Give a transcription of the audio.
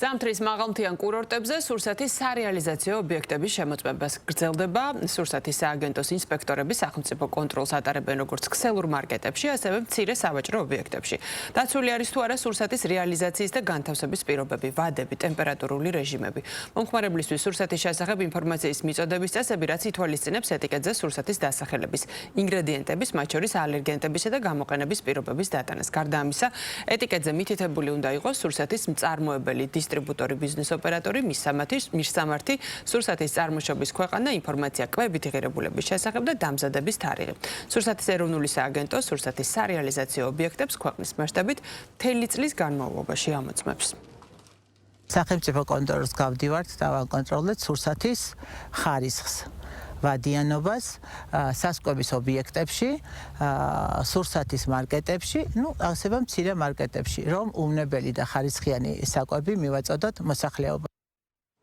ზამთრის მაღალმთიან კურორტებზე სურსათის სარეალიზაციო ობიექტების შემოწმება გრძელდება. სურსათის სააგენტოს ინსპექტორები სახელმწიფო კონტროლს ატარებენ როგორც ქსელურ მარკეტებში, ასევე მცირე სავაჭრო ობიექტებში. დაცული არის თუ არა სურსათის რეალიზაციის და განთავსების პირობები, ვადები, ტემპერატურული რეჟიმები. მომხმარებლისთვის სურსათის შესახებ ინფორმაციის მიწოდების წესები, რაც ითვალისწინებს ეტიკეტზე სურსათის დასახელების, ინგრედიენტების, მათ შორის ალერგენტებისა და გამოყენების პირობების დატანას. გარდა ამისა, ეტიკეტზე მითითებული უნდა იყოს სურსათის მწარმოებელი, დისტრიბუტორი, ბიზნეს ოპერატორი, მისამართი, სურსათის წარმოშობის ქვეყანა, ინფორმაცია კვებითი ღირებულების შესახებ და დამზადების თარიღი. სურსათის ეროვნული სააგენტო სურსათის სარეალიზაციო ობიექტებს ქვეყნის მასშტაბით მთელი წლის განმავლობაში ამოწმებს. სახელმწიფო კონტროლს გავდივართ და ვაკონტროლებთ სურსათის ხარისხს. ვადიანობას სასკვების ობიექტებში, სურსათის მარკეტებში, ასევე მცირე მარკეტებში, რომ უვნებელი და ხარისხიანი საკვები მივაწოდოთ მოსახლეობას.